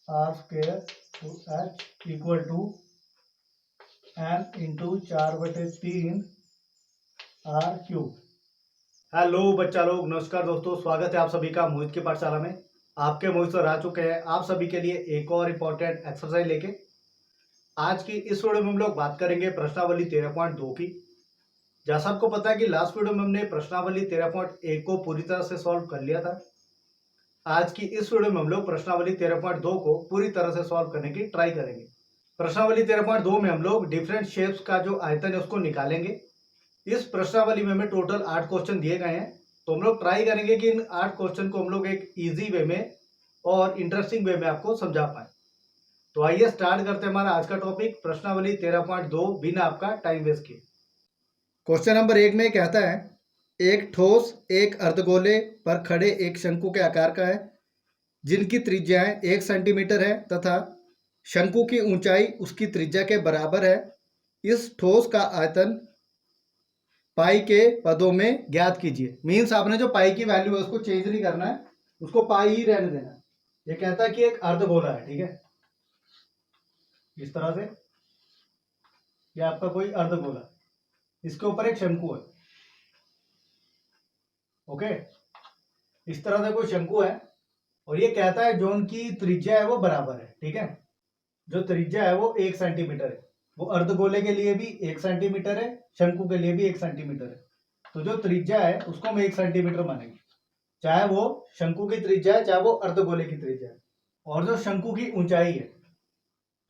Are square to H equal to M into 4/3 R cube. Hello बच्चा लोग, नमस्कार दोस्तों, स्वागत है आप सभी का मोहित की पाठशाला में। आपके मोहित सर आ चुके हैं आप सभी के लिए एक और इम्पोर्टेंट एक्सरसाइज लेके। आज की इस वीडियो में हम लोग बात करेंगे प्रश्नावली 13.2 की। जैसा आपको पता है कि लास्ट वीडियो में हमने प्रश्नावली 13.1 को पूरी तरह से सॉल्व कर लिया था। आज की इस वीडियो में हम लोग प्रश्नावली 13.2 को पूरी तरह से सॉल्व करने की ट्राई करेंगे। प्रश्नावली 13.2 में हम लोग डिफरेंट शेप्स का जो आयतन है उसको निकालेंगे। इस प्रश्नावली में हमें टोटल 8 क्वेश्चन दिए गए हैं, तो हम लोग ट्राई करेंगे कि इन 8 क्वेश्चन को हम लोग एक इजी वे में और इंटरेस्टिंग वे में आपको समझा पाए। तो आइए स्टार्ट करते हैं हमारा आज का टॉपिक प्रश्नावली 13.2 बिना आपका टाइम वेस्ट किए। क्वेश्चन नंबर 1 में कहता है एक ठोस एक अर्धगोले पर खड़े एक शंकु के आकार का है जिनकी त्रिज्याएं 1 सेंटीमीटर है तथा शंकु की ऊंचाई उसकी त्रिज्या के बराबर है। इस ठोस का आयतन पाई के पदों में ज्ञात कीजिए। मीन्स आपने जो पाई की वैल्यू है उसको चेंज नहीं करना है, उसको पाई ही रहने देना है। ये कहता है कि एक अर्धगोला है, ठीक है, इस तरह से ये आपका कोई अर्धगोला, इसके ऊपर एक शंकु है। ओके, इस तरह से कोई शंकु है और ये कहता है जो उनकी त्रिज्या है वो बराबर है। ठीक है, जो त्रिज्या है वो 1 सेंटीमीटर है। वो अर्धगोले के लिए भी 1 सेंटीमीटर है, शंकु के लिए भी 1 सेंटीमीटर है। तो जो त्रिज्या है उसको हम 1 सेंटीमीटर मानेंगे, चाहे वो शंकु की त्रिज्या है चाहे वो अर्धगोले की त्रिज्या है। और जो शंकु की ऊंचाई है,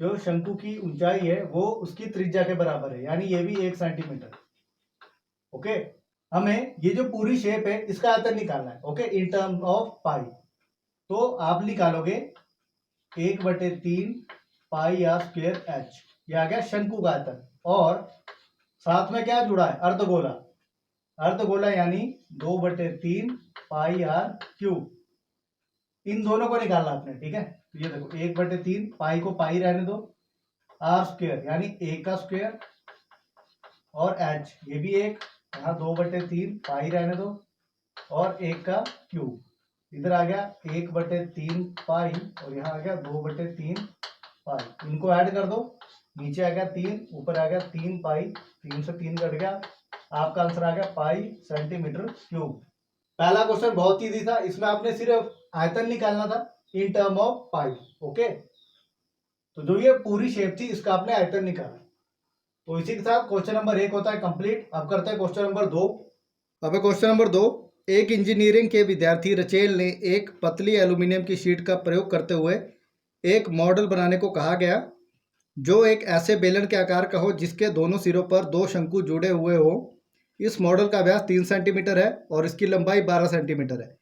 जो शंकु की ऊंचाई है वो उसकी त्रिज्या के बराबर है, यानी ये भी 1 सेंटीमीटर। ओके, हमें ये जो पूरी शेप है इसका आयतन निकालना है। ओके, इन टर्म ऑफ पाई। तो आप निकालोगे 1/3 पाई आर स्क्वायर एच, ये आ गया शंकु का आयतन। और साथ में क्या जुड़ा है, अर्धगोला। अर्धगोला यानी 2/3 पाई आर क्यूब। इन दोनों को निकालना आपने। ठीक है, तो ये देखो 1/3 पाई को पाई रहने दो, आर स्क्वायर यानी 1 का स्क्वायर और एच ये भी 1, यहाँ 2/3 पाई रहने दो और 1 का क्यूब। इधर आ गया 1/3 पाई और यहाँ आ गया 2/3 पाई। इनको ऐड कर दो, नीचे आ गया 3, ऊपर आ गया 3 पाई, 3 से 3 कट गया, आपका आंसर आ गया पाई सेंटीमीटर क्यूब। पहला क्वेश्चन बहुत इजी था, इसमें आपने सिर्फ आयतन निकालना था in term of pi. Okay, तो जो ये पूरी शेप थी इसका आपने आयतन निकाला। तो इसी के साथ क्वेश्चन नंबर 1 होता है कंप्लीट। अब करते हैं क्वेश्चन नंबर 2। अब क्वेश्चन नंबर 2, एक इंजीनियरिंग के विद्यार्थी रचेल ने एक पतली एल्यूमिनियम की शीट का प्रयोग करते हुए एक मॉडल बनाने को कहा गया जो एक ऐसे बेलन के आकार का हो जिसके दोनों सिरों पर 2 शंकु जुड़े हुए हो। इस मॉडल का व्यास 3 सेंटीमीटर है और इसकी लंबाई 12 सेंटीमीटर है।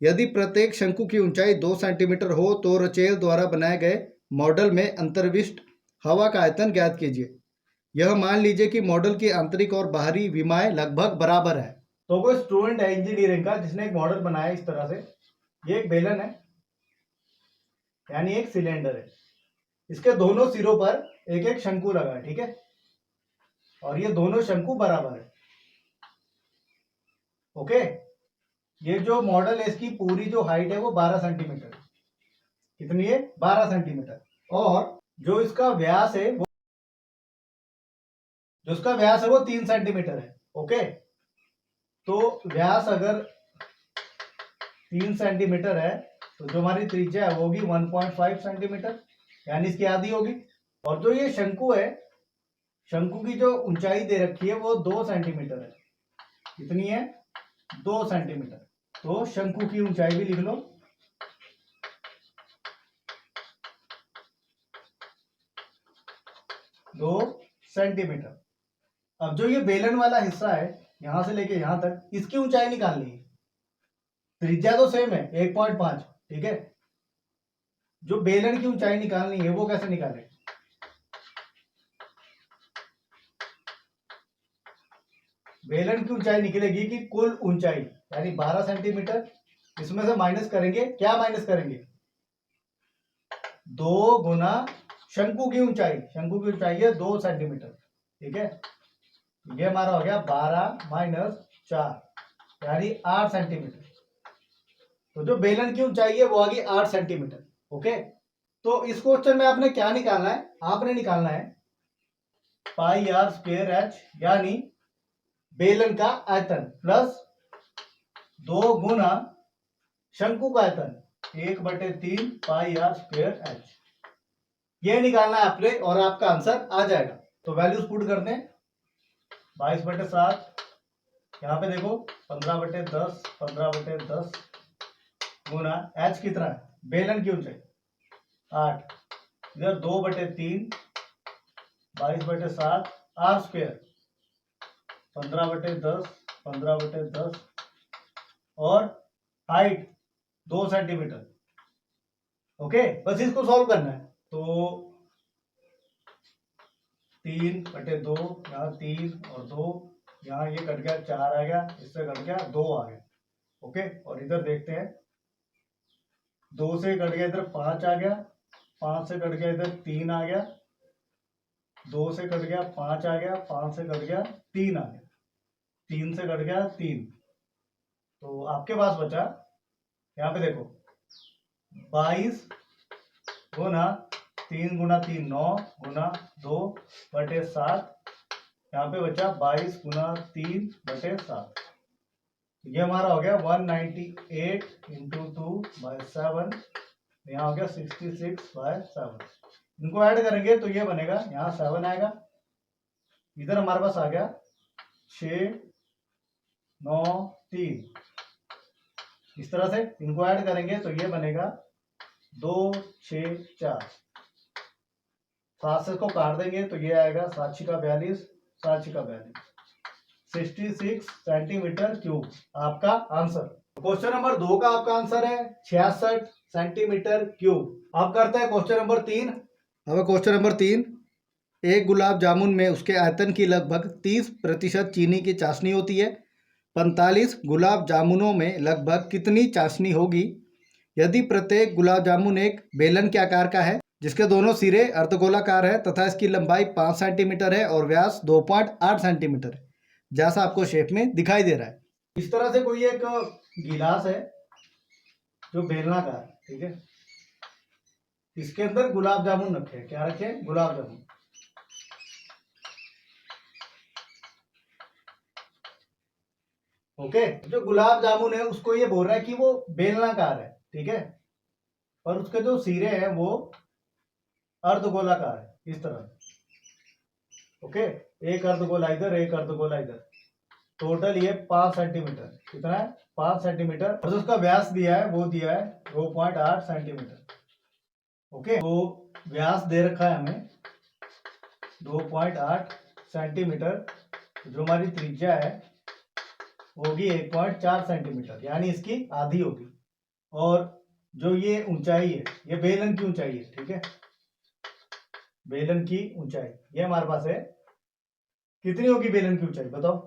यदि प्रत्येक शंकु की ऊंचाई 2 सेंटीमीटर हो तो रचेल द्वारा बनाए गए मॉडल में अंतर्विष्ट हवा का आयतन ज्ञात कीजिए। यह मान लीजिए कि मॉडल की आंतरिक और बाहरी विमाएं लगभग बराबर है। तो कोई स्टूडेंट है इंजीनियरिंग का जिसने एक मॉडल बनाया इस तरह से। ये एक बेलन है यानी एक सिलेंडर है, इसके दोनों सिरों पर एक एक शंकु लगा है। ठीक है, और ये दोनों शंकु बराबर है। ओके, ये जो मॉडल है इसकी पूरी जो हाइट है वो 12 सेंटीमीटर है। कितनी है, 12 सेंटीमीटर। और जो इसका व्यास है वो, जो इसका व्यास है वो 3 सेंटीमीटर है। ओके, तो व्यास अगर 3 सेंटीमीटर है तो जो हमारी त्रिज्या है वो होगी 1.5 सेंटीमीटर, यानी इसकी आधी होगी। और जो ये शंकु है, शंकु की जो ऊंचाई दे रखी है वो 2 सेंटीमीटर है। कितनी है, 2 सेंटीमीटर। तो शंकु की ऊंचाई भी लिख लो, 2 सेंटीमीटर। अब जो ये बेलन वाला हिस्सा है यहां से लेके यहां तक, इसकी ऊंचाई निकालनी है। त्रिज्या तो सेम है 1.5। ठीक है, जो बेलन की ऊंचाई निकालनी है वो कैसे निकाले, बेलन की ऊंचाई निकलेगी कि कुल ऊंचाई यानी 12 सेंटीमीटर, इसमें से माइनस करेंगे। क्या माइनस करेंगे, 2 गुना शंकु की ऊंचाई। शंकु की ऊंचाई है 2 सेंटीमीटर। ठीक है, ये हमारा हो गया 12 माइनस 4 यानी 8 सेंटीमीटर। तो जो बेलन की ऊंचाई है वो आ गई 8 सेंटीमीटर। ओके, तो इस क्वेश्चन में आपने क्या निकालना है, आपने निकालना है पाई आर स्क्वायर एच, यानी बेलन का आयतन प्लस 2 गुना शंकु का आयतन 1/3 पाई आर स्क्वायर एच, ये निकालना है आपने और आपका आंसर आ जाएगा। तो वैल्यूज पुट करते हैं, 22/7, यहाँ पे देखो 15/10, 15/10 गुना एच कितना है, बेलन की ऊंचाई 8, इधर 2/3 22/7 आर स्क्वायर 15/10, 15/10 और हाइट 2 सेंटीमीटर। ओके, बस इसको सॉल्व करना है। तो 3/2, यहाँ 3 और 2, यहाँ ये कट गया 4 आ गया, इससे कट गया 2 आ गया। ओके, और इधर देखते हैं 2 से कट गया इधर 5 आ गया, 5 से कट गया इधर 3 आ गया, 2 से कट गया 5 आ गया, 5 से कट गया 3 आ गया, 3 से कट गया 3। तो आपके पास बचा, यहाँ पे देखो 22 गुना 3 गुना 3 9 गुना 2/7, यहाँ पे बचा 22 गुना 3/7, ये हमारा हो गया 198 इंटू 2/7, यहाँ हो गया 66/7। इनको ऐड करेंगे तो ये बनेगा, यहाँ 7 आएगा, इधर हमारे पास आ गया 6 9 3, इस तरह से इनको ऐड करेंगे तो ये बनेगा 2 6 4, 7 से इसको काट देंगे तो ये आएगा 7 का 42, 7 का 42, 66 सेंटीमीटर क्यूब आपका आंसर। क्वेश्चन नंबर 2 का आपका आंसर है 66 सेंटीमीटर क्यूब। अब करते हैं क्वेश्चन नंबर 3। अब क्वेश्चन नंबर 3, एक गुलाब जामुन में उसके आयतन की लगभग 30% चीनी की चाशनी होती है। 45 गुलाब जामुनों में लगभग कितनी चाशनी होगी यदि प्रत्येक गुलाब जामुन एक बेलन के आकार का है, जिसके दोनों सिरे अर्धगोलाकार है तथा इसकी लंबाई 5 सेंटीमीटर है और व्यास 2.8 सेंटीमीटर है, जैसा आपको शेप में दिखाई दे रहा है। इस तरह से कोई एक गिलास है जो बेलनाकार है, ठीक है, इसके अंदर गुलाब जामुन रखे हैं। क्या रखे हैं? गुलाब जामुन। ओके, जो गुलाब जामुन है उसको ये बोल रहा है कि वो बेलनाकार है, ठीक है, और उसके जो सिरे हैं वो अर्धगोलाकार है, इस तरह। ओके, एक अर्धगोला इधर, एक अर्धगोला इधर, टोटल ये 5 सेंटीमीटर, कितना है? 5 सेंटीमीटर, और जो उसका व्यास दिया है वो दिया है 2.8 सेंटीमीटर। ओके, तो व्यास दे रखा है हमें 2.8 सेंटीमीटर, जो हमारी त्रिज्या है होगी 1.4 सेंटीमीटर, यानी इसकी आधी होगी। और जो ये ऊंचाई है ये बेलन की ऊंचाई है, ठीक है, बेलन की ऊंचाई ये हमारे पास है। कितनी होगी बेलन की ऊंचाई बताओ?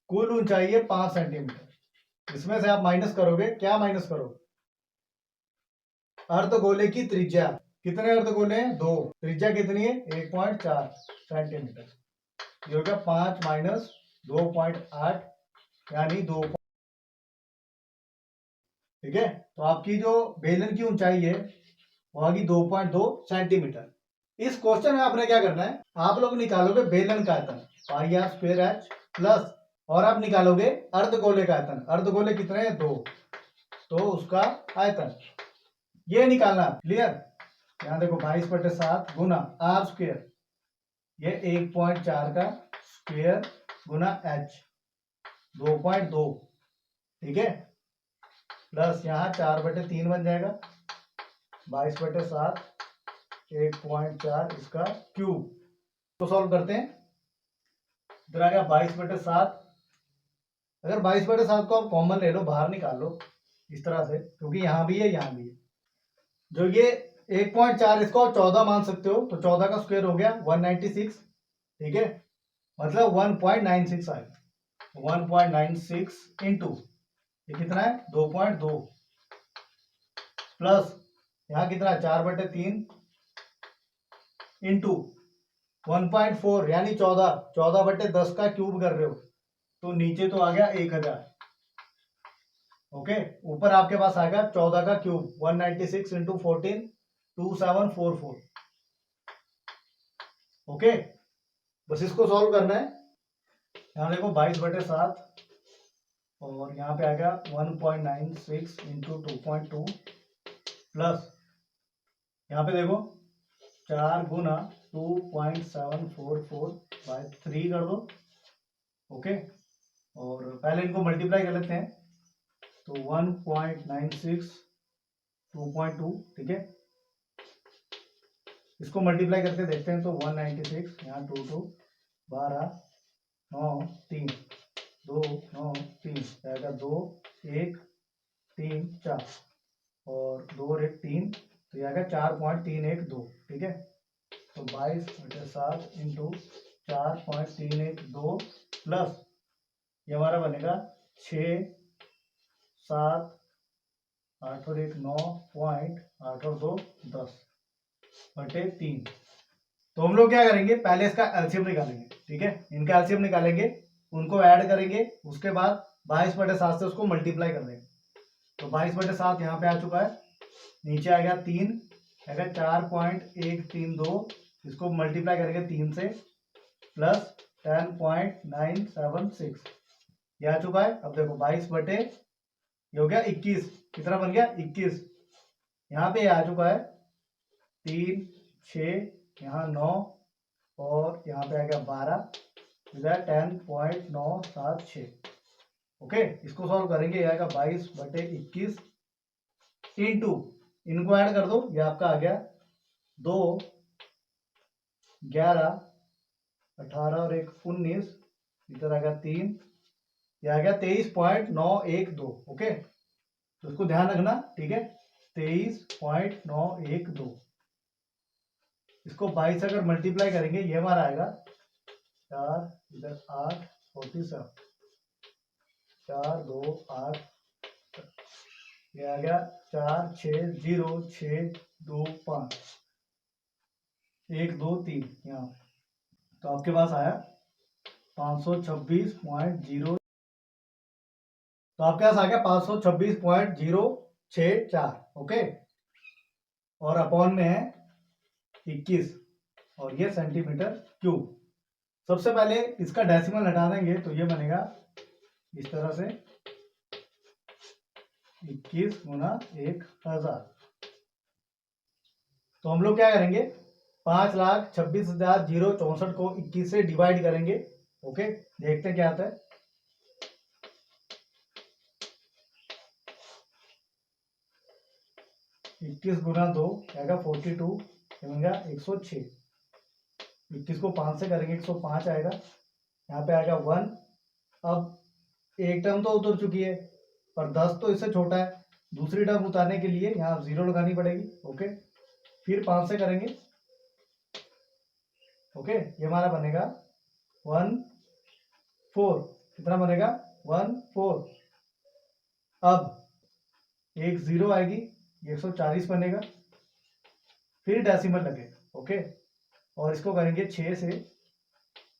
कुल ऊंचाई है 5 सेंटीमीटर, इसमें से आप माइनस करोगे, क्या माइनस करोगे? अर्धगोले की त्रिज्या, कितने अर्धगोले हैं? 2, त्रिज्या कितनी है? 1.4 सेंटीमीटर, ये हो गया 5 माइनस 2.8 यानी 2। ठीक है, तो आपकी जो बेलन की ऊंचाई है वो आगी 2.2 सेंटीमीटर। इस क्वेश्चन में आपने क्या करना है, आप लोग निकालोगे बेलन का आयतन पाई आर स्क्वायर एच प्लस, और आप निकालोगे अर्धगोले का आयतन। अर्धगोले कितने हैं? 2, तो उसका आयतन ये निकालना। क्लियर? यहाँ देखो 22/7 गुना आर स्क्वायर, ये 1.4 का स्क्वायर गुना एच 2.2, ठीक है, प्लस यहाँ 4/3 बन जाएगा, 22/7 1.4 इसका क्यूब। तो सॉल्व करते हैं, इधर आ गया 22/7। अगर 22/7 को आप कॉमन ले लो, बाहर निकाल लो इस तरह से, क्योंकि यहाँ भी है यहाँ भी है। जो ये 1.4 इसको आप 14 मान सकते हो, तो 14 का स्क्वायर हो गया 196, ठीक है, मतलब 1.96 आएगा। 1.96 इंटू ये कितना है? 2.2 प्लस यहाँ कितना है? 4/3 इंटू 1.4 यानी 14, 14/10 का क्यूब कर रहे हो तो नीचे तो आ गया 1000। ओके, ऊपर आपके पास आएगा 14 का क्यूब, 196 इंटू 14 2744। ओके, बस इसको सॉल्व करना है। यहाँ देखो 22/7 और यहाँ पे आ गया 1.96 इंटू 2.2 प्लस यहाँ पे देखो 4 गुना 2.744 बाय 3 कर दो। ओके, और पहले इनको मल्टीप्लाई कर लेते हैं। तो 1.96 2.2, ठीक है, इसको मल्टीप्लाई करके देखते हैं। तो 196, यहाँ 2 2 12 9 3 2 9 3 जाएगा 2 1 3 4 और 2 और 1 3, तो यह आएगा 4.312, ठीक है। तो 22/7 इंटू 4.312 प्लस ये हमारा बनेगा 6 7 8 और 1 9.8 और 2 10/3। तो हम लोग क्या करेंगे, पहले इसका एलसीएम निकालेंगे, ठीक है। इनका एलसीएम निकालेंगे, उनको ऐड करेंगे, उसके बाद 22/7 से उसको मल्टीप्लाई कर देंगे। तो 22/7 यहाँ पे आ चुका है, नीचे आ गया 3, आएगा 4.132, इसको मल्टीप्लाई करेंगे 3 से प्लस 10.976, ये आ चुका है। अब देखो 22 ये हो गया 21, कितना बन गया 21, यहाँ पे आ चुका है 3 6, यहाँ 9 और यहाँ पे आ गया 12, 10.976। ओके, इसको सॉल्व करेंगे, ये आएगा 22/21 इंटू, इनको ऐड कर दो, ये आपका आ गया 2 11 18 और 1 19, इधर आ गया 3, ये आ गया 23.912। ओके, तो इसको ध्यान रखना, ठीक है, 23.912। इसको 22 अगर मल्टीप्लाई करेंगे, ये हमारा आएगा 4 इधर 8 47, 4 2 8, ये आ गया 4 6 0 6 2 5 1 2 3 यहाँ। तो आपके पास आया 526.0, तो आपके पास आ गया 526.064। ओके, और अपॉन में है 21 और ये सेंटीमीटर क्यूब। सबसे पहले इसका डेसिमल हटा देंगे, तो ये बनेगा इस तरह से 21 गुना 1000। तो हम लोग क्या करेंगे, 5,26,064 को 21 से डिवाइड करेंगे। ओके, देखते हैं क्या आता है। 21 गुना 2 आएगा 42, बनेगा 106। 21 को 5 से करेंगे 105 आएगा, यहाँ पे आएगा 1। अब एक टर्म तो उतर चुकी है, पर 10 तो इससे छोटा है, दूसरी टर्म उतारने के लिए यहाँ 0 लगानी पड़ेगी। ओके, फिर 5 से करेंगे। ओके, ये हमारा बनेगा 14, कितना बनेगा 14। अब एक 0 आएगी, 140 बनेगा, फिर डेसिमल लगेगा। ओके, और इसको करेंगे 6 से,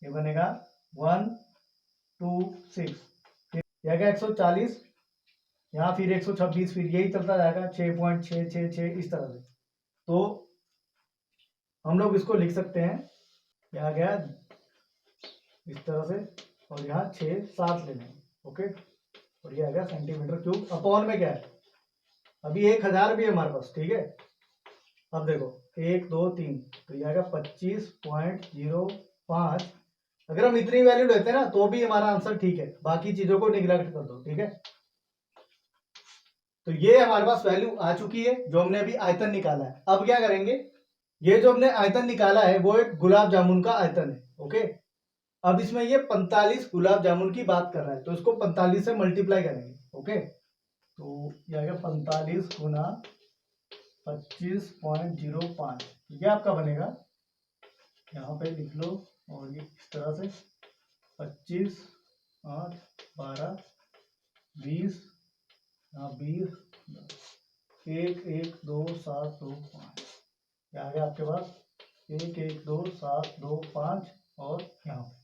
ये बनेगा 126, फिर यह आएगा 140, यहाँ फिर 126, फिर यही चलता जाएगा 6.666 इस तरह से। तो हम लोग इसको लिख सकते हैं, यह आ गया इस तरह से, और यहाँ 6 7 ले लेंगे। ओके, और ये आ गया सेंटीमीटर क्यूब। अपॉन में क्या है, अभी 1000 भी है हमारे पास, ठीक है। अब देखो 1 2 3, तो ये आएगा 25.05। अगर हम इतनी वैल्यू लेते हैं ना, तो भी हमारा आंसर ठीक है, बाकी चीजों को निगलेक्ट कर दो, ठीक है। तो ये हमारे पास वैल्यू आ चुकी है, जो हमने अभी आयतन निकाला है। अब क्या करेंगे, ये जो हमने आयतन निकाला है वो एक गुलाब जामुन का आयतन है। ओके, अब इसमें ये 45 गुलाब जामुन की बात कर रहा है, तो इसको 45 से मल्टीप्लाई करेंगे। ओके, तो ये आएगा 45 गुना 25.05, ये आपका बनेगा, यहाँ पे लिख लो, और ये इस तरह से 25 8 12 20, यहाँ 20 1 1 2 7 2 5, ये आ गया आपके पास 1 1 2 7 2 5, और यहाँ पे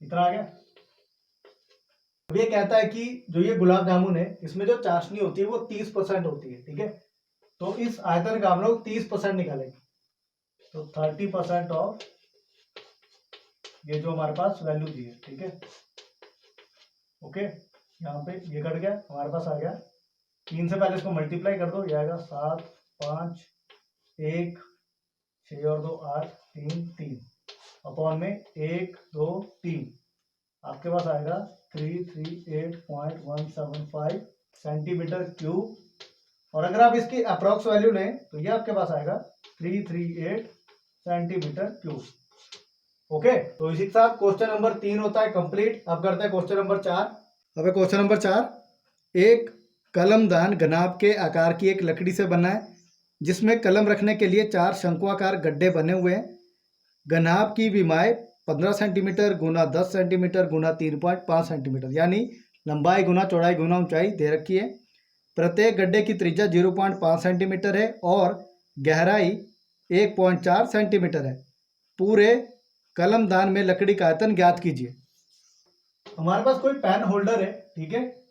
इतना आ गया। अब ये कहता है कि जो ये गुलाब जामुन है, इसमें जो चाशनी होती है वो 30% होती है, ठीक है। तो इस आयतन का हम लोग 30% निकालेंगे। तो 30% ऑफ ये जो हमारे पास वैल्यू दी है, ठीक है। ओके, यहाँ पे ये कट गया, हमारे पास आ गया 3 से पहले इसको मल्टीप्लाई कर दो, ये आएगा 7 5 1 6 और 2 8 3 3 अपॉन में 1 2 3 आपके पास आएगा 338.175 सेंटीमीटर क्यूब। और अगर आप इसकी अप्रोक्स वैल्यू लें तो ये आपके पास आएगा 338 सेंटीमीटर क्यूब। ओके, तो इसी के साथ क्वेश्चन नंबर 3 होता है कंप्लीट। अब करते हैं क्वेश्चन नंबर 4। अब क्वेश्चन नंबर 4, एक कलमदान घनाभ के आकार की एक लकड़ी से बना है जिसमें कलम रखने के लिए 4 शंकुआकार गड्ढे बने हुए हैं। घनाभ की विमाएं 15 सेंटीमीटर गुना 10 सेंटीमीटर गुना 3.5 सेंटीमीटर, यानी लंबाई गुना चौड़ाई गुना ऊंचाई दे रखी है। प्रत्येक गड्ढे की त्रिज्या 0.5 सेंटीमीटर है और गहराई 1.4 सेंटीमीटर है। पूरे कलमदान में लकड़ी का आयतन ज्ञात कीजिए। हमारे पास कोई पेन होल्डर है, ठीक है,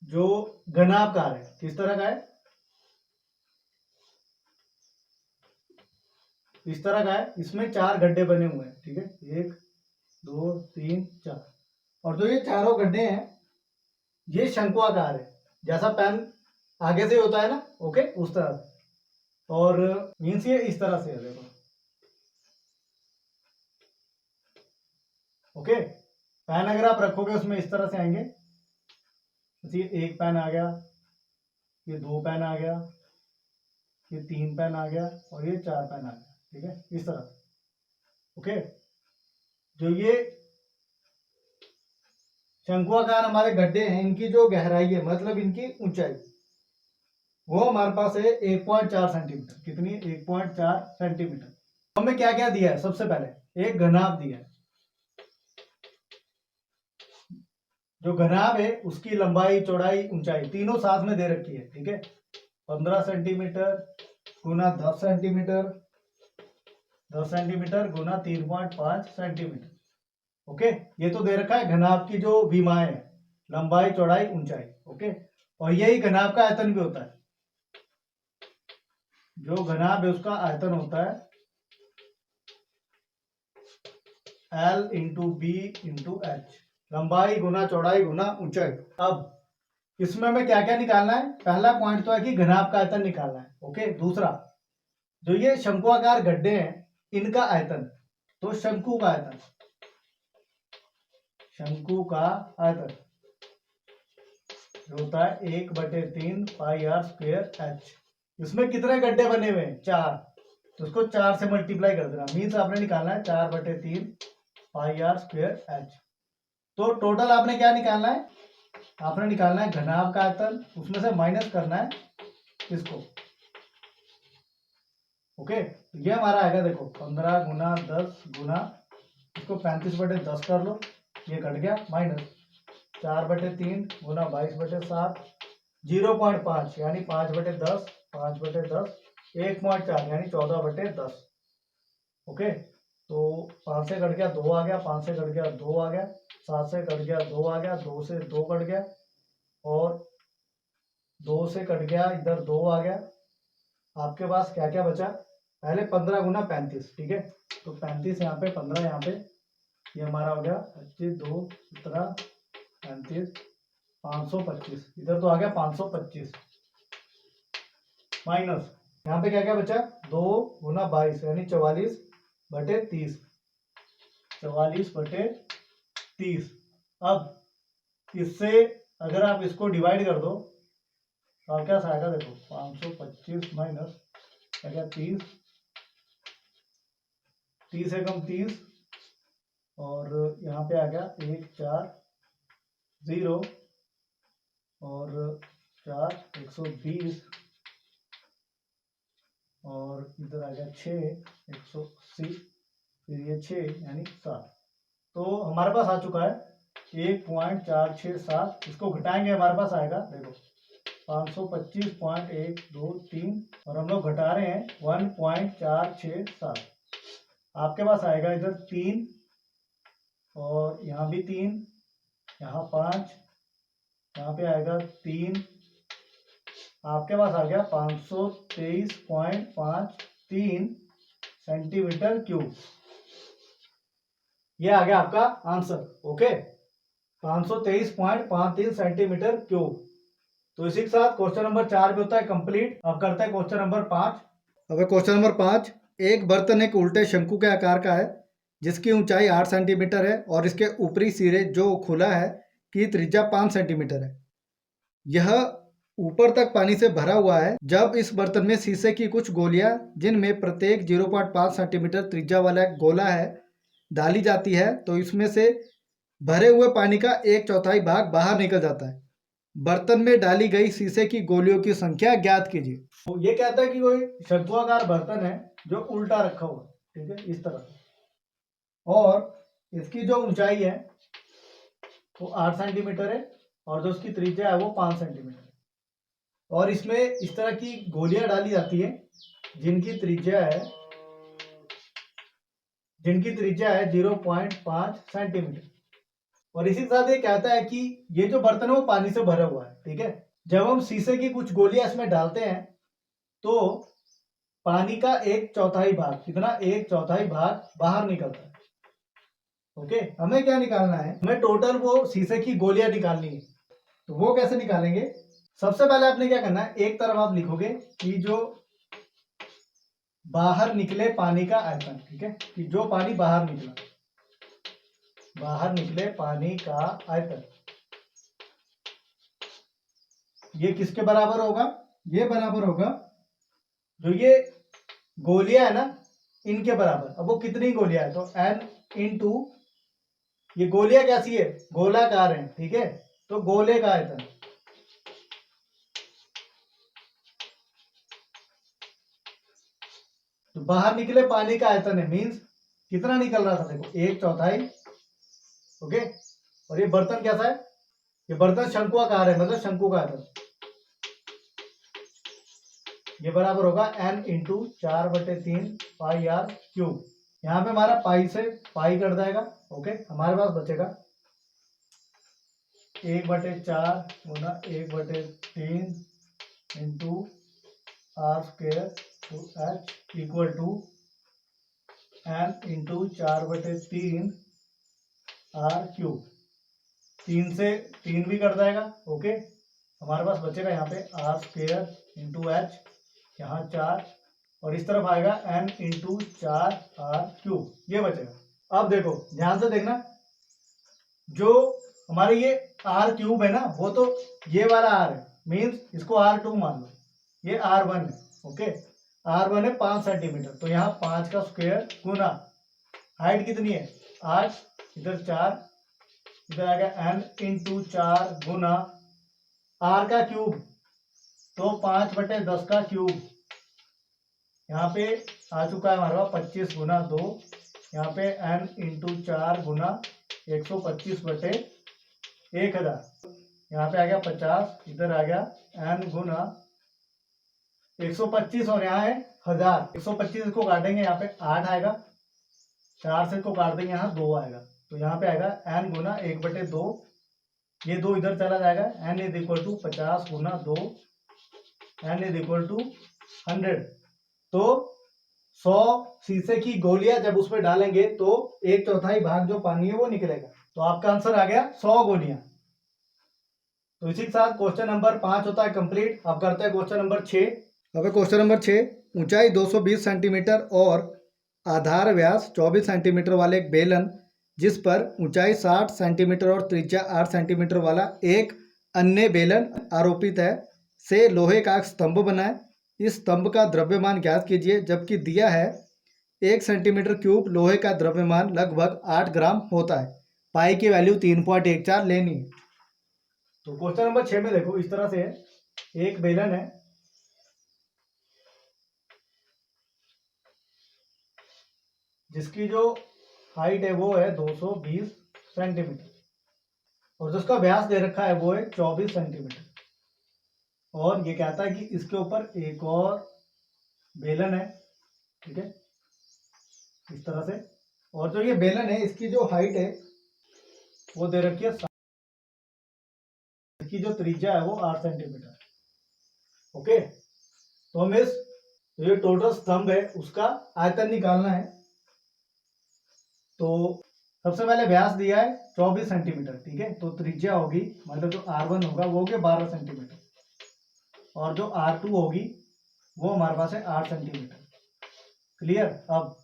जो घनाभकार है। किस तरह का है? इस तरह का है। इसमें 4 गड्ढे बने हुए हैं, ठीक है, 1 2 3 4। और जो ये चारों गड्ढे हैं ये शंकुआकार है, जैसा पेन आगे से होता है ना, ओके, उस तरह से। और मीन्स ये इस तरह से है, देखो, ओके। पेन अगर आप रखोगे उसमें इस तरह से आएंगे। ये 1 पेन आ गया, ये 2 पेन आ गया, ये 3 पेन आ गया और ये 4 पेन आ गया, ठीक है, इस तरह से। ओके, जो ये शंकुआकार हमारे गड्ढे हैं, इनकी जो गहराई है, मतलब इनकी ऊंचाई, वो हमारे पास है 1.4 सेंटीमीटर। कितनी? 1.4 सेंटीमीटर। हमें क्या क्या दिया है? सबसे पहले एक घनाभ दिया है। जो घनाभ है उसकी लंबाई चौड़ाई ऊंचाई तीनों साथ में दे रखी है, ठीक है। 15 सेंटीमीटर गुना 10 सेंटीमीटर, 10 सेंटीमीटर गुना 3.5 सेंटीमीटर। ओके, ये तो दे रखा है घनाभ की जो विमाएं है, लंबाई चौड़ाई ऊंचाई। ओके, और यही घनाभ का आयतन भी होता है। जो घनाभ है उसका आयतन होता है L into B into H, लंबाई गुना चौड़ाई गुना ऊंचाई। अब इसमें हमें क्या क्या निकालना है? पहला पॉइंट तो है कि घनाभ का आयतन निकालना है। ओके, दूसरा जो ये शंकुआकार गड्ढे हैं इनका आयतन, तो शंकु का आयतन, शंकु का आयतन जो होता है 1/3 पाई आर स्क्वायर एच। इसमें कितने गड्ढे बने हुए हैं? 4, तो उसको 4 से मल्टीप्लाई कर देना। मीन्स आपने निकालना है 4/3 पाई आर स्क्वायर एच। तो टोटल आपने क्या निकालना है? आपने निकालना है घनाभ का आयतन, उसमें से माइनस करना है इसको। ओके, तो ये हमारा आएगा, देखो, 15 गुना 10 गुना, इसको 35/10 कर लो, ये कट गया, माइनस 4/3 गुना 22/7, 0.5 यानी 5/10, 5/10, 1.4 यानी 14/10। ओके, तो 5 से कट गया 2 आ गया, 5 से कट गया 2 आ गया, 7 से कट गया 2 आ गया, 2 से 2 कट गया और 2 से कट गया, इधर 2 आ गया। आपके पास क्या क्या बचा? पहले 15 गुना 35, ठीक है, तो 35 यहाँ पे, 15 यहाँ पे, ये हमारा हो गया 25 2 17 35 525, इधर तो आ गया 525, माइनस यहाँ पे क्या क्या बचा? 2 गुना 22 यानी 44/30, 44/30। अब इससे अगर आप इसको डिवाइड कर दो तो आप क्या आएगा? देखो, 525 माइनस क्या क्या 30, 30 एकम 30 और यहाँ पे आ गया 1 4 0 और 4 120 और इधर आ गया 6 180, फिर ये 6 यानी 7। तो हमारे पास आ चुका है 1.467। इसको घटाएंगे, हमारे पास आएगा, देखो, 525.123 और हम लोग घटा रहे हैं 1.467। आपके पास आएगा इधर 3 और यहाँ भी 3, यहाँ 5, यहाँ पे आएगा 3, आपके पास आ गया 523.53 सेंटीमीटर क्यूब। ये आ गया आपका आंसर। Okay, 523.53 centimetre cube. तो इसी के साथ क्वेश्चन नंबर 4 भी होता है कंप्लीट। अब करते हैं क्वेश्चन नंबर 5। अब क्वेश्चन नंबर 5, एक बर्तन एक उल्टे शंकु के आकार का है जिसकी ऊंचाई 8 सेंटीमीटर है और इसके ऊपरी सिरे जो खुला है की त्रिज्या 5 सेंटीमीटर है। यह ऊपर तक पानी से भरा हुआ है। जब इस बर्तन में शीशे की कुछ गोलियां जिनमें प्रत्येक 0.5 सेंटीमीटर त्रिज्या वाला एक गोला है डाली जाती है तो इसमें से भरे हुए पानी का 1/4 भाग बाहर निकल जाता है। बर्तन में डाली गई शीशे की गोलियों की संख्या ज्ञात कीजिए। तो ये कहता है कि कोई शंकुआकार बर्तन है जो उल्टा रखा हुआ है, ठीक है, इस तरह, और इसकी जो ऊंचाई है वो 8 सेंटीमीटर है और जो उसकी त्रिज्या है वो 5 सेंटीमीटर है। और इसमें इस तरह की गोलियां डाली जाती है जिनकी त्रिज्या है 0.5 सेंटीमीटर। और इसी के साथ ये कहता है कि ये जो बर्तन है वो पानी से भरा हुआ है, ठीक है। जब हम शीशे की कुछ गोलियां इसमें डालते हैं तो पानी का 1/4 भाग, कितना, 1/4 भाग बाहर निकलता है। ओके, हमें क्या निकालना है, हमें टोटल वो शीशे की गोलियां निकालनी है। तो वो कैसे निकालेंगे, सबसे पहले आपने क्या करना है, एक तरफ आप लिखोगे कि जो बाहर निकले पानी का आयतन, ठीक है, कि जो पानी बाहर निकला, बाहर निकले पानी का आयतन, ये किसके बराबर होगा, ये बराबर होगा जो ये गोलियां है ना इनके बराबर। अब वो कितनी गोलियां है, तो n इंटू, ये गोलियां कैसी है, गोलाकार है, ठीक है, तो गोले का आयतन, तो बाहर निकले पानी का आयतन है, मींस कितना निकल रहा था, देखो 1/4। ओके, और ये बर्तन कैसा है, ये बर्तन शंकुआकार है, मतलब शंकु का आयतन, ये बराबर होगा n इंटू 4/3 पाई r क्यूब। यहाँ पे हमारा पाई से पाई कट जाएगा। ओके, हमारे पास बचेगा 1/4 गुना 1/3 into r square to h equal to n into 4/3 r cube. 3 से 3 भी कट जाएगा। ओके, हमारे पास बचेगा यहाँ पे r स्क्वायर इंटू h, यहाँ 4, और इस तरफ आएगा n इंटू 4r क्यूब, ये बचेगा। अब देखो ध्यान से देखना, जो हमारे ये r क्यूब है ना वो तो ये वाला r है, मीन्स इसको r2 मान लो, ये r1 है। ओके, r1 है 5 सेंटीमीटर, तो यहाँ 5 का स्क्वायर गुना हाइट कितनी है 8, इधर 4, इधर आ गया n इंटू 4 गुना r का क्यूब, तो 5/10 का क्यूब, यहाँ पे आ चुका है हमारे पास 25 गुना 2, यहाँ पे n इंटू 4 गुना 125/1000, यहाँ पे आ गया 50, इधर आ गया n गुना 125 और यहाँ है 1000। 125 इसको काटेंगे, यहाँ पे 8 आएगा, 4 से इसको काट देंगे, यहाँ 2 आएगा, तो यहाँ पे आएगा n गुना 1/2, ये 2 इधर चला जाएगा, n इज इक्वल टू 50 गुना 2, n इज इक्वल टू 100। तो 100 शीशे की गोलियां जब उसमें डालेंगे तो 1/4 भाग जो पानी है वो निकलेगा। तो आपका आंसर आ गया 100 गोलियां। तो इसी के साथ क्वेश्चन नंबर 5 होता है कंप्लीट। अब करते हैं क्वेश्चन नंबर 6। अब क्वेश्चन नंबर 6, ऊंचाई 220 सेंटीमीटर और आधार व्यास 24 सेंटीमीटर वाले एक बेलन जिस पर ऊंचाई 60 सेंटीमीटर और त्रिज्या 8 सेंटीमीटर वाला एक अन्य बेलन आरोपित है से लोहे का स्तंभ बनाए। इस स्तंभ का द्रव्यमान ज्ञात कीजिए, जबकि दिया है 1 सेंटीमीटर क्यूब लोहे का द्रव्यमान लगभग 8 ग्राम होता है। पाई की वैल्यू 3.14 लेनी है। तो क्वेश्चन नंबर 6 में देखो इस तरह से है, एक बेलन है जिसकी जो हाइट है वो है 220 सेंटीमीटर और जिसका व्यास दे रखा है वो है 24 सेंटीमीटर। और ये कहता है कि इसके ऊपर एक और बेलन है, ठीक है, इस तरह से। और जो ये बेलन है इसकी जो हाइट है वो दे रखी है, इसकी जो त्रिज्या है वो 8 सेंटीमीटर। ओके, तो हम इस ये टोटल स्तंभ है उसका आयतन निकालना है। तो सबसे पहले व्यास दिया है 24 सेंटीमीटर, ठीक है। तो त्रिज्या होगी, मतलब जो R1 होगा वो हो गया 12 सेंटीमीटर, और जो R2 होगी वो हमारे पास है 8 सेंटीमीटर। क्लियर। अब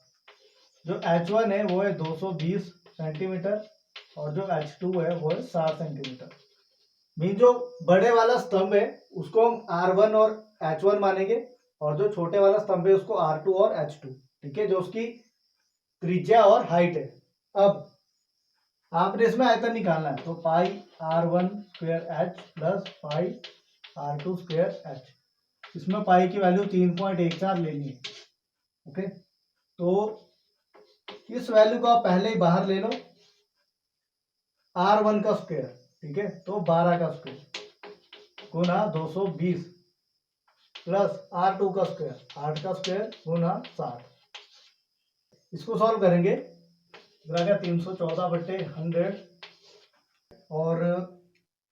जो H1 है वो है 220 सेंटीमीटर, और जो H2 है वो है 60 सेंटीमीटर। मीन जो बड़े वाला स्तंभ है उसको हम R1 और H1 मानेंगे, और जो छोटे वाला स्तंभ है उसको R2 और H2, ठीक है, जो उसकी त्रिज्या और हाइट है। अब आपने इसमें आयतन निकालना है, तो पाई R1 square H plus pi R2 square H। इसमें पाई की वैल्यू 3.14 लेनी है। ओके, तो इस वैल्यू को आप पहले ही बाहर ले लो, R1 का स्क्वायर, ठीक है, तो 12 का स्क्वायर गुना 220 प्लस R2 का स्क्वायर 8 का स्क्वायर गुना 60। इसको सॉल्व करेंगे, 314/100 और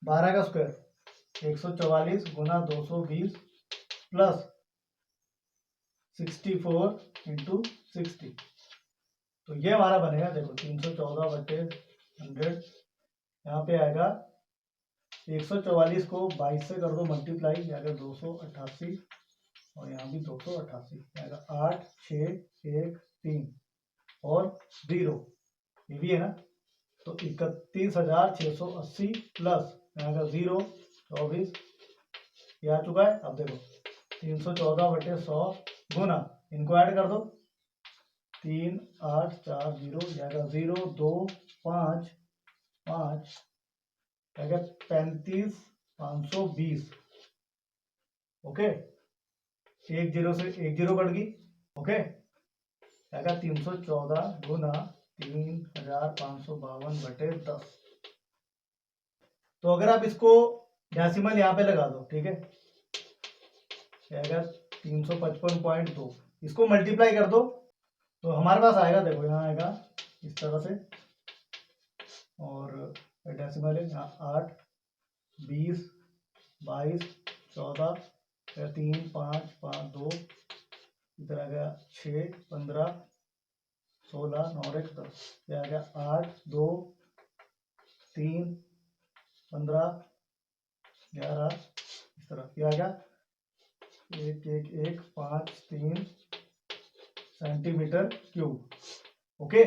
12 का स्क्वायर 144 गुना 220 प्लस 64 इंटू 60। तो ये हमारा बनेगा, देखो 314/100, यहाँ पे आएगा 144 को 22 से कर दो मल्टीप्लाई, आएगा 288, और यहाँ भी 288 आएगा, 8 6 1 3 और 0, ये भी है ना, तो 31,680 प्लस यहाँ का 0 24, ये आ चुका है। अब देखो 314/100 गुना, इनको ऐड कर दो, 3 8 4 0, जाएगा 0 2 5 5, जाएगा 35,520। ओके, एक जीरो से एक जीरो कट गई। ओके, जाएगा 314 गुना 3,552/10। तो अगर आप इसको डेसिमल यहाँ पे लगा दो, ठीक है, जाएगा 355.2, इसको मल्टीप्लाई कर दो तो हमारे पास आएगा, देखो यहाँ आएगा इस तरह से, और डेसिमल है यहाँ 8 20 22 14, 3 5 5 2, इधर आ गया 6 15 16 9 1 10, ये आ गया 8 2 3 15 11, इस तरह ये आ गया 1 1 1 5 3 सेंटीमीटर क्यूब। ओके,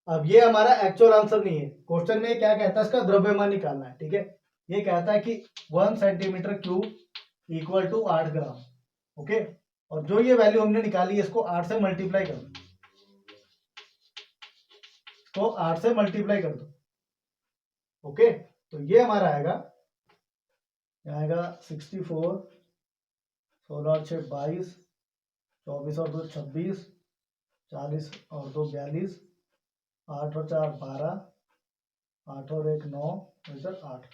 अब ये हमारा एक्चुअल आंसर नहीं है, क्वेश्चन में क्या कहता है, इसका द्रव्यमान निकालना है, ठीक है। ये कहता है कि 1 centimetre cube equal to 8 gram. Okay, और जो ये वैल्यू हमने निकाली है इसको 8 से मल्टीप्लाई कर दो, तो 8 से मल्टीप्लाई कर दो। ओके, तो ये हमारा आएगा 64, 16 और 6 22, 24 और 2 26, 40 और 2 42, 8 और 4 12, 8 और 1 9, इधर 8,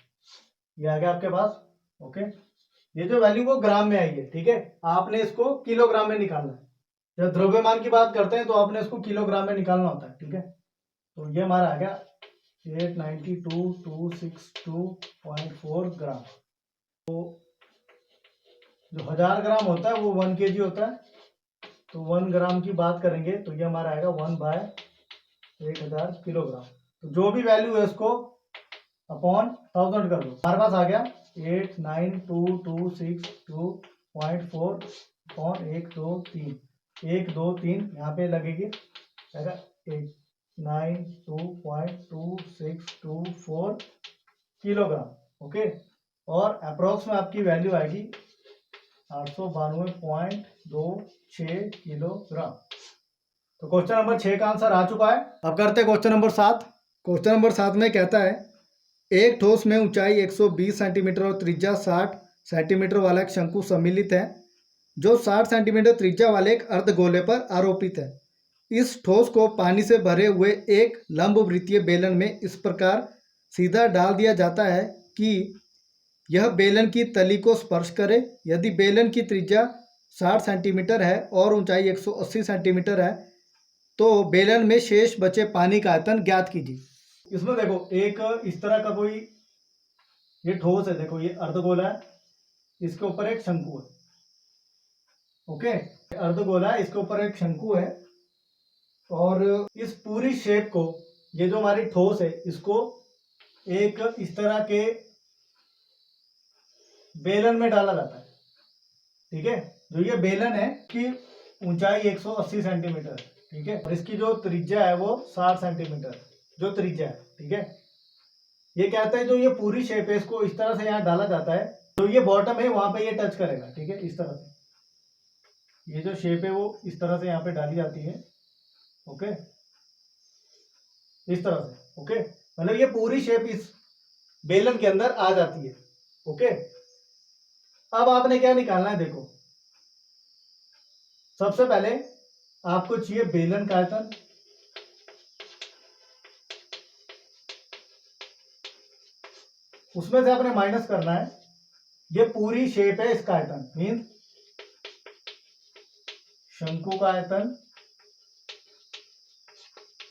ये आ गया आपके पास। ओके, ये जो वैल्यू वो ग्राम में आई है, ठीक है, आपने इसको किलोग्राम में निकालना है। जब द्रव्यमान की बात करते हैं तो आपने इसको किलोग्राम में निकालना होता है, ठीक है। तो ये हमारा आ गया 892,262.4 ग्राम। तो जो 1000 ग्राम होता है वो 1 kg होता है, तो 1 ग्राम की बात करेंगे तो ये हमारा आएगा 1/1000 किलोग्राम। तो जो भी वैल्यू है उसको अपॉन 1000 कर दो, हमारे पास आ गया 892,262.4 अपॉन 1 2 3, 1 2 3 यहाँ पे लगेगी, आएगा 892.2624 किलोग्राम। ओके, और अप्रोक्स में आपकी वैल्यू आएगी 892.26 किलोग्राम। तो क्वेश्चन नंबर 6 का आंसर आ चुका है। अब करते हैं क्वेश्चन नंबर 7। क्वेश्चन नंबर 7 में कहता है, एक ठोस में ऊंचाई 120 सेंटीमीटर और त्रिज्या 60 सेंटीमीटर वाला एक शंकु सम्मिलित है, जो 60 सेंटीमीटर त्रिज्या वाले एक अर्धगोले पर आरोपित है। इस ठोस को पानी से भरे हुए एक लंबवृत्तीय बेलन में इस प्रकार सीधा डाल दिया जाता है कि यह बेलन की तली को स्पर्श करे। यदि बेलन की त्रिज्या 60 सेंटीमीटर है और ऊंचाई 180 सेंटीमीटर है, तो बेलन में शेष बचे पानी का आयतन ज्ञात कीजिए। इसमें देखो एक इस तरह का कोई ये ठोस है, देखो ये अर्धगोला है, इसके ऊपर एक शंकु है। ओके, अर्धगोला है, इसके ऊपर एक शंकु है और इस पूरी शेप को, ये जो हमारी ठोस है, इसको एक इस तरह के बेलन में डाला जाता है। ठीक है, जो ये बेलन है कि ऊंचाई 180 सेंटीमीटर है। ठीक है, और इसकी जो त्रिज्या है वो 60 सेंटीमीटर जो त्रिज्या है। ठीक है, ये कहता है जो ये पूरी शेप है इसको इस तरह से यहाँ डाला जाता है, जो ये बॉटम है वहां पे ये टच करेगा। ठीक है, इस तरह से ये जो शेप है वो इस तरह से यहाँ पे डाली जाती है। ओके, इस तरह से। ओके, मतलब ये पूरी शेप इस बेलन के अंदर आ जाती है। ओके, अब आपने क्या निकालना है, देखो सबसे पहले आपको चाहिए बेलन का आयतन, उसमें से आपने माइनस करना है ये पूरी शेप है इसका आयतन, मीन शंकु का आयतन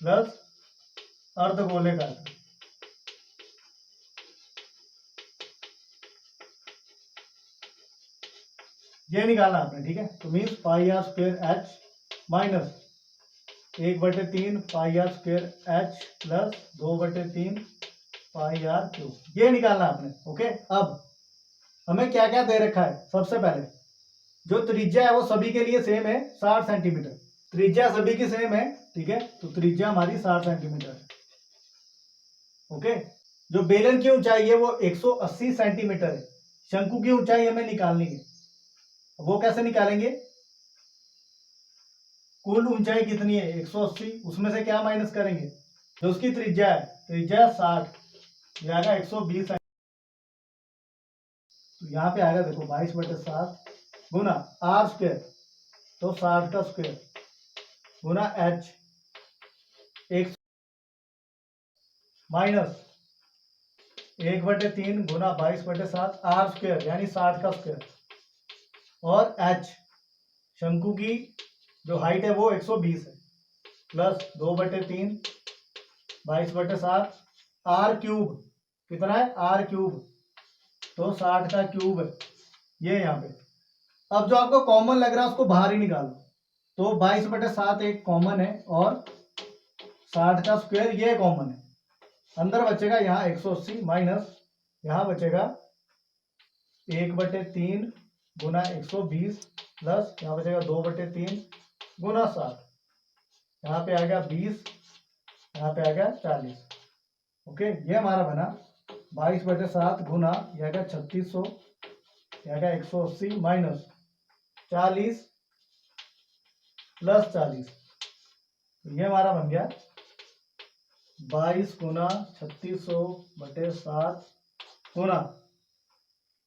प्लस अर्धगोले का आयतन। ये निकालना आपने। ठीक है, तो means pi R square H minus 1/3 pi R square H plus 2/3 pi R cube, ये निकालना आपने। ओके, अब हमें क्या क्या दे रखा है, सबसे पहले जो त्रिज्या है वो सभी के लिए सेम है 60 सेंटीमीटर, त्रिज्या सभी की सेम है। ठीक है, तो त्रिज्या हमारी 60 सेंटीमीटर है। ओके, जो बेलन की ऊंचाई है वो 180 सेंटीमीटर है, शंकु की ऊंचाई हमें निकालनी है। वो कैसे निकालेंगे, कुल ऊंचाई कितनी है 180, उसमें से क्या माइनस करेंगे, जो उसकी त्रिज्या है, त्रिज्या 60, ये आएगा 120। तो यहाँ पे आएगा देखो 22/7 गुना आर स्क्वेयर, तो 60 का स्क्वेयर गुना एच एक माइनस 1/3 गुना 22/7 आर स्क्वेयर यानी 60 का स्क्वेयर, और एच शंकु की जो हाइट है वो 120 है, प्लस 2/3 22/7 आर क्यूब, कितना है आर क्यूब, तो 60 का क्यूब है ये यहाँ पे। अब जो आपको कॉमन लग रहा है उसको बाहर ही निकालो, तो 22/7 एक कॉमन है और 60 का स्क्वायर ये कॉमन है, अंदर बचेगा यहाँ 180 माइनस यहाँ बचेगा 1/3 गुना 120 प्लस यहाँ बचेगा 2/3 गुना 60, यहाँ पे आ गया 20, यहाँ पे आ गया 40। ओके, ये हमारा बना 22/7 गुना यह गया 3600, यह गया 180 माइनस 40 प्लस 40, ये हमारा बन गया 22 गुना 3600/7 गुना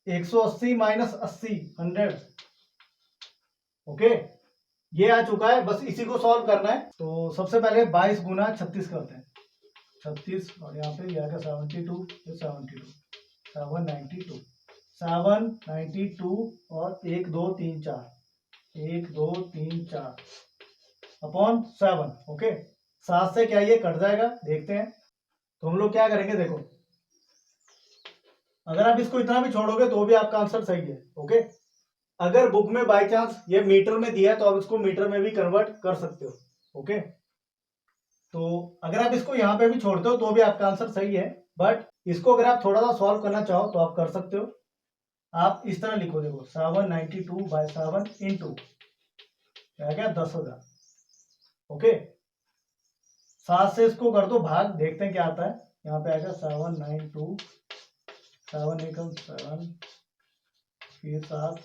180 माइनस 80 100। ओके, ये आ चुका है, बस इसी को सॉल्व करना है। तो सबसे पहले 22 गुना 36 करते हैं, 36 और यहाँ पे यह 72 72 792 792 और 1 2 3 4 1 2 3 4 अपॉन 7। ओके, 7 से क्या ये कट जाएगा, देखते हैं। तो हम लोग क्या करेंगे, देखो अगर आप इसको इतना भी छोड़ोगे तो भी आपका आंसर सही है। ओके, अगर बुक में बाय चांस ये मीटर में दिया है तो आप इसको मीटर में भी कन्वर्ट कर सकते हो। ओके, तो अगर आप इसको यहाँ पे भी छोड़ते हो तो भी आपका आंसर सही है, बट इसको अगर आप थोड़ा सा सॉल्व करना चाहो तो आप कर सकते हो। आप इस तरह लिखो, देखो 792/7 इंटू क्या 10,000। ओके, 7 से इसको कर दो भाग, देखते हैं क्या आता है। यहाँ पे आएगा 792 7 एकम 7 फिर 7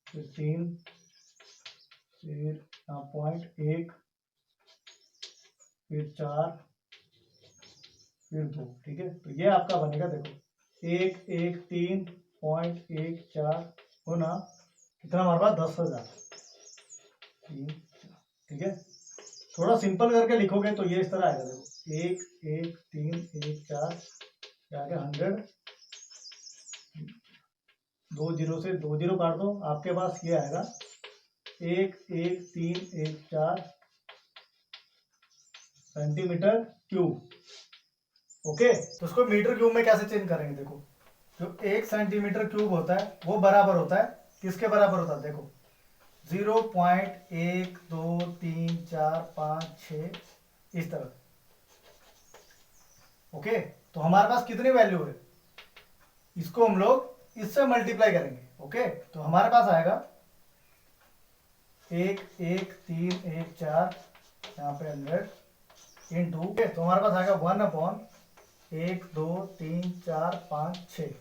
फिर 3 फिर 0.1 फिर 4 फिर 2। ठीक है, तो ये आपका बनेगा, देखो 113.14 गुना कितना हमारे पास 10,000। ठीक है, थोड़ा सिंपल करके लिखोगे तो ये इस तरह आएगा, देखो 11314 क्या आ गया 100, 2 0 से 2 0 काट दो, आपके पास ये आएगा 11314 सेंटीमीटर क्यूब। ओके, तो उसको मीटर क्यूब में कैसे चेंज करेंगे, देखो जो 1 सेंटीमीटर क्यूब होता है वो बराबर होता है किसके बराबर होता है, देखो 0.12345 इस तरह। ओके, तो हमारे पास कितनी वैल्यू है, इसको हम लोग इससे मल्टीप्लाई करेंगे। ओके, तो हमारे पास आएगा 11314 यहाँ पे 100 इंटू, तो हमारे पास आएगा 1/1 2 3 4 5 6,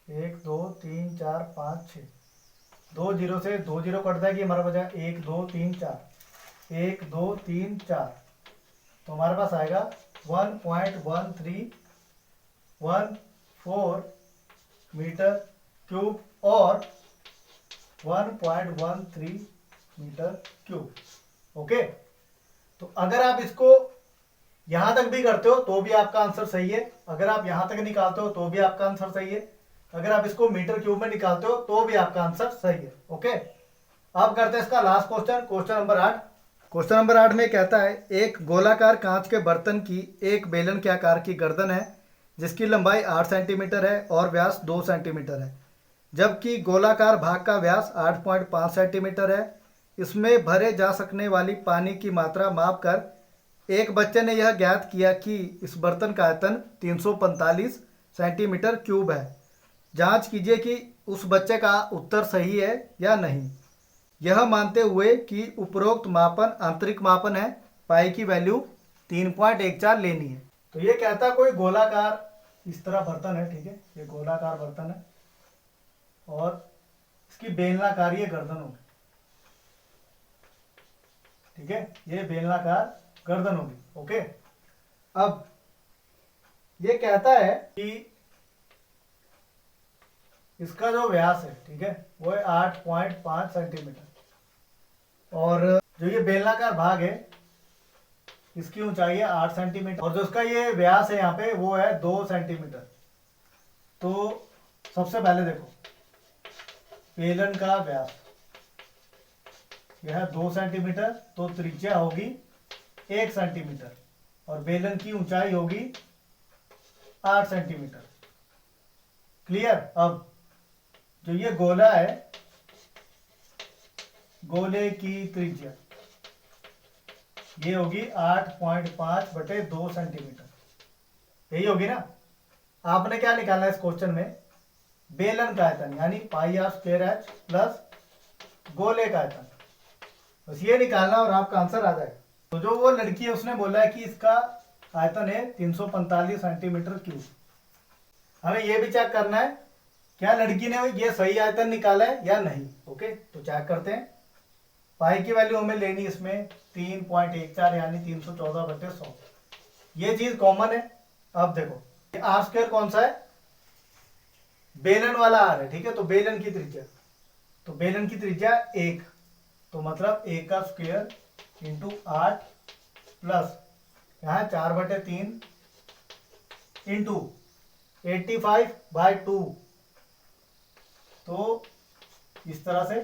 1 2 3 4 5 6, 2 जीरो से 2 जीरो कट जाएगी, हमारा बचा 1 2 3 4, तो हमारे पास आएगा 1.1314 मीटर क्यूब और 1.13 मीटर क्यूब। ओके, तो अगर आप इसको यहां तक भी करते हो तो भी आपका आंसर सही है, अगर आप यहां तक निकालते हो तो भी आपका आंसर सही है, अगर आप इसको मीटर क्यूब में निकालते हो तो भी आपका आंसर सही है। ओके, अब करते हैं इसका last question, question number 8। Question number 8 में कहता है एक गोलाकार कांच के बर्तन की एक बेलन के आकार की गर्दन है जिसकी लंबाई 8 सेंटीमीटर है और व्यास 2 सेंटीमीटर है, जबकि गोलाकार भाग का व्यास 8.5 सेंटीमीटर है। इसमें भरे जा सकने वाली पानी की मात्रा माप कर एक बच्चे ने यह ज्ञात किया कि इस बर्तन का आयतन 345 सेंटीमीटर क्यूब है। जांच कीजिए कि उस बच्चे का उत्तर सही है या नहीं, यह मानते हुए कि उपरोक्त मापन आंतरिक मापन है। पाई की वैल्यू 3.14 लेनी है। तो ये कहता है कोई गोलाकार इस तरह बर्तन है, ठीक है, ये गोलाकार बर्तन है और इसकी बेलनाकार ये गर्दन होगी, ठीक है, ये बेलनाकार गर्दन होगी। ओके, अब ये कहता है कि इसका जो व्यास है, ठीक है, वो है 8.5 सेंटीमीटर और जो ये बेलनाकार भाग है इसकी ऊंचाई है 8 सेंटीमीटर और जो इसका ये व्यास है यहाँ पे वो है 2 सेंटीमीटर। तो सबसे पहले देखो बेलन का व्यास यह है 2 सेंटीमीटर, तो त्रिज्या होगी 1 सेंटीमीटर और बेलन की ऊंचाई होगी 8 सेंटीमीटर। क्लियर। अब जो ये गोला है, गोले की त्रिज्या ये होगी 8.5 बटे 2 सेंटीमीटर, यही होगी ना। आपने क्या निकालना है इस क्वेश्चन में, बेलन का आयतन यानी पाई आर स्क्वायर एच प्लस गोले का आयतन, बस ये निकालना और आपका आंसर आ जाएगा। तो जो वो लड़की है उसने बोला है कि इसका आयतन है 345 सेंटीमीटर क्यूब। हमें ये भी चेक करना है क्या लड़की ने ये सही आयतन निकाला है या नहीं। ओके, तो चेक करते हैं। पाई की वैल्यू हमें लेनी इसमें 3.14 यानी 314 बटे 100, ये चीज कॉमन है। अब देखो आर स्क्वायर कौन सा है, बेलन वाला आर है, ठीक है, तो बेलन की त्रिज्या, तो बेलन की त्रिज्या 1, तो मतलब 1 का स्क्वायर इंटू 8 प्लस यहाँ 4 बटे 3 इंटू 85/2, तो इस तरह से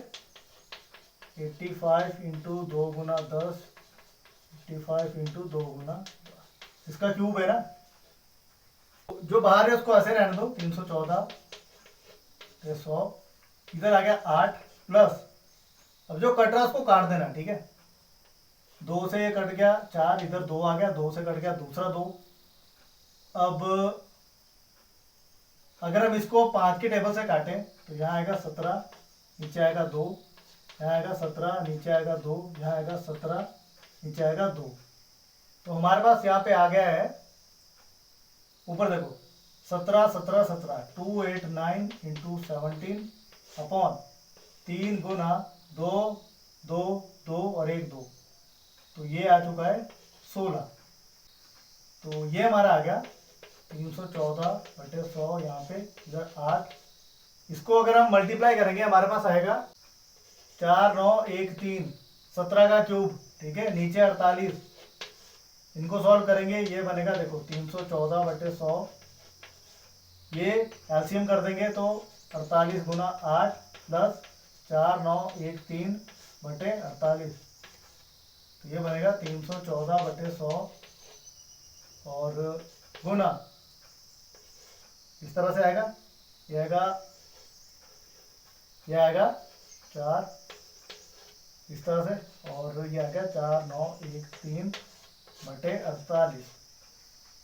85 इंटू 2 गुना 10, 85 इंटू 2 गुना 10, इसका क्यूब है ना, जो बाहर है उसको ऐसे रहने दो, 314 100, इधर आ गया 8 प्लस, अब जो कट रहा है उसको काट देना, ठीक है, 2 से कट गया 4, इधर 2 आ गया, 2 से कट गया दूसरा 2। अब अगर हम इसको 5 के टेबल से काटें तो यहाँ आएगा 17, नीचे आएगा 2, यहाँ आएगा 17, नीचे आएगा 2, यहाँ आएगा 17, नीचे आएगा 2, तो हमारे पास यहाँ पे आ गया है, ऊपर देखो 17 17 17, 289 इंटू 17 अपॉन 3 गुना 2 2 2 और 1 2, तो ये आ चुका है 16। तो ये हमारा आ गया 314 बटे 100, यहाँ पे इधर 8, इसको अगर हम मल्टीप्लाई करेंगे हमारे पास आएगा 4 9 1 3, 17 का क्यूब, ठीक है, नीचे 48, इनको सॉल्व करेंगे ये बनेगा देखो 314 बटे 100, ये एलसीएम कर देंगे तो 48 गुना 8 प्लस 4 9 1 3 बटे 48, तो ये बनेगा 314 बटे 100 और गुना इस तरह से आएगा, ये आएगा, ये आएगा 4 इस तरह से, और ये आ गया 4 9 1 3 बटे 48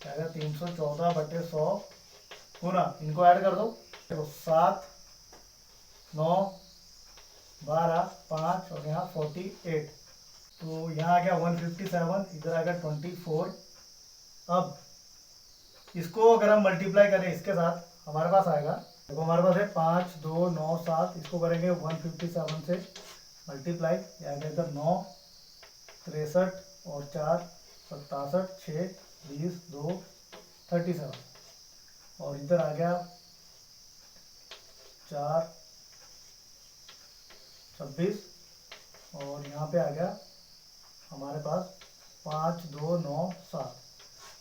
आएगा 314/100 गुना, इनको ऐड कर दो, देखो 7 9 12 5 और यहाँ 48, तो यहाँ आ गया 157, इधर आ गया 24। अब इसको अगर हम मल्टीप्लाई करें इसके साथ, हमारे पास आएगा, देखो हमारे पास है 5 2 9 7, इसको करेंगे 157 से मल्टीप्लाई, या इधर 9 63 और 4 67 6 20 2 37, और इधर आ गया 4 26, और यहाँ पे आ गया हमारे पास 5 2 9 7,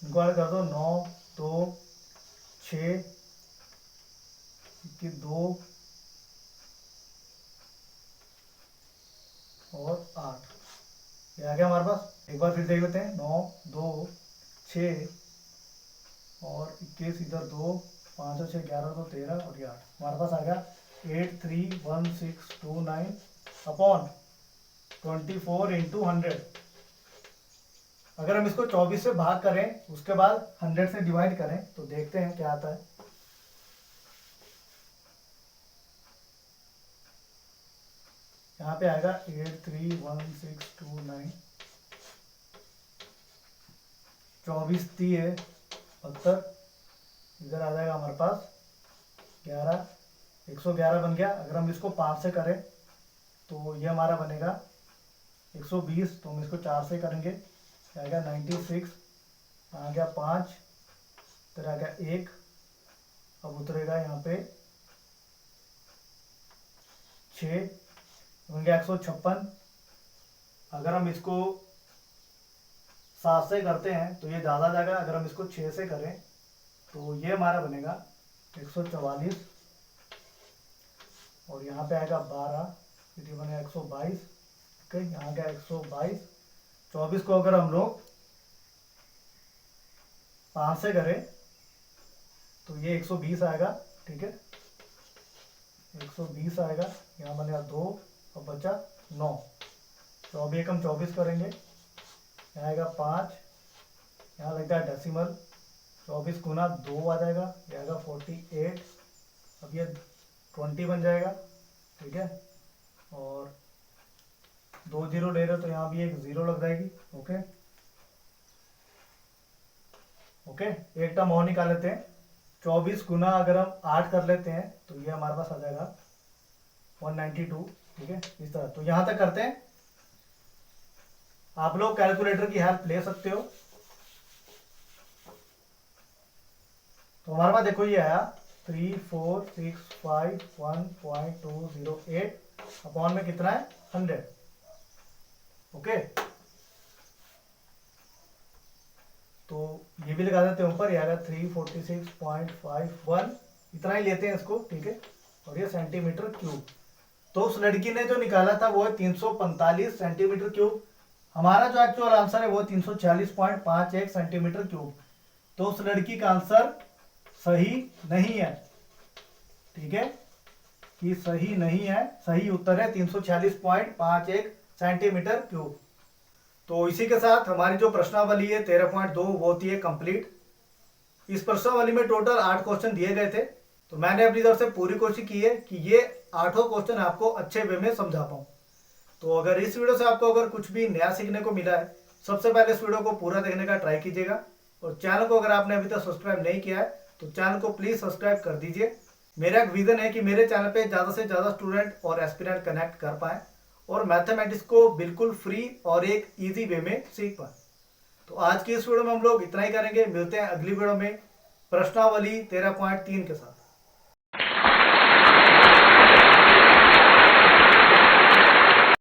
इनको ऐड कर दो, 9 2 6 2 और 8, ये आ गया हमारे पास। एक बार फिर देख लेते हैं, 9 2 6 और 21, इधर 2 5 और 6 11 2 13 और 8, हमारे पास आ गया 831,629 अपॉन 24 इंटू 100। अगर हम इसको 24 से भाग करें, उसके बाद 100 से डिवाइड करें, तो देखते हैं क्या आता है। यहाँ पे आएगा 831,629, 24 3 है 72, इधर आ जाएगा हमारे पास 11, 111 बन गया। अगर हम इसको 5 से करें तो ये हमारा बनेगा 120, तो हम इसको 4 से करेंगे, आएगा 96, आ गया 5, फिर आ गया 1, अब उतरेगा यहाँ पे 6, बन गया 156। अगर हम इसको 7 से करते हैं तो ये ज़्यादा जाएगा, अगर हम इसको 6 से करें तो ये हमारा बनेगा 144, और यहाँ पे आएगा 12, फिर ये बनेगा 122, ठीक है, यहाँ गया 122। 24 को अगर हम लोग 5 से करें तो ये 120 आएगा, ठीक है, 120 आएगा, यहाँ बनेगा 2 और बचा 9, तो अभी एक हम 24 करेंगे, यहाँ आएगा 5, यहाँ लगता है डेसिमल, 24 गुना 2 आ जाएगा, ये आएगा 48, अब ये 20 बन जाएगा, ठीक है, और 2 जीरो ले रहे हो तो यहाँ भी एक जीरो लग जाएगी। ओके ओके, एक टर्म और निकाल लेते हैं, 24 गुना अगर हम 8 कर लेते हैं तो ये हमारे पास आ जाएगा 192, ठीक है, इस तरह। तो यहाँ तक करते हैं, आप लोग कैलकुलेटर की हेल्प ले सकते हो। तो हमारे पास देखो ये आया 3465.1.208 अपॉन में कितना है 100। ओके, तो ये भी लगा देते हैं ऊपर, ये आएगा 346.51, इतना ही लेते हैं इसको, ठीक है, और ये सेंटीमीटर क्यूब। तो उस लड़की ने जो निकाला था वो है 345 सेंटीमीटर क्यूब, हमारा जो एक्चुअल आंसर है वो 346.51 सेंटीमीटर क्यूब। तो उस लड़की का आंसर सही नहीं है, ठीक है, कि सही नहीं है, सही उत्तर है 346.51 सेंटीमीटर क्यूब। तो इसी के साथ हमारी जो प्रश्नावली है 13.2 वो होती है कंप्लीट। इस प्रश्नावली में टोटल 8 क्वेश्चन दिए गए थे, तो मैंने अपनी तरफ से पूरी कोशिश की है कि ये 8 क्वेश्चन आपको अच्छे वे में समझा पाऊँ। तो अगर इस वीडियो से आपको अगर कुछ भी नया सीखने को मिला है, सबसे पहले इस वीडियो को पूरा देखने का ट्राई कीजिएगा, और चैनल को अगर आपने अभी तक सब्सक्राइब नहीं किया है तो चैनल को प्लीज सब्सक्राइब कर दीजिए। मेरा एक विजन है कि मेरे चैनल पे ज़्यादा से ज़्यादा स्टूडेंट और एस्पिरेंट कनेक्ट कर पाए और मैथमेटिक्स को बिल्कुल फ्री और एक इजी वे में सीख पाए। तो आज की इस वीडियो में हम लोग इतना ही करेंगे, मिलते हैं अगली वीडियो में प्रश्नावली 13.3 के साथ।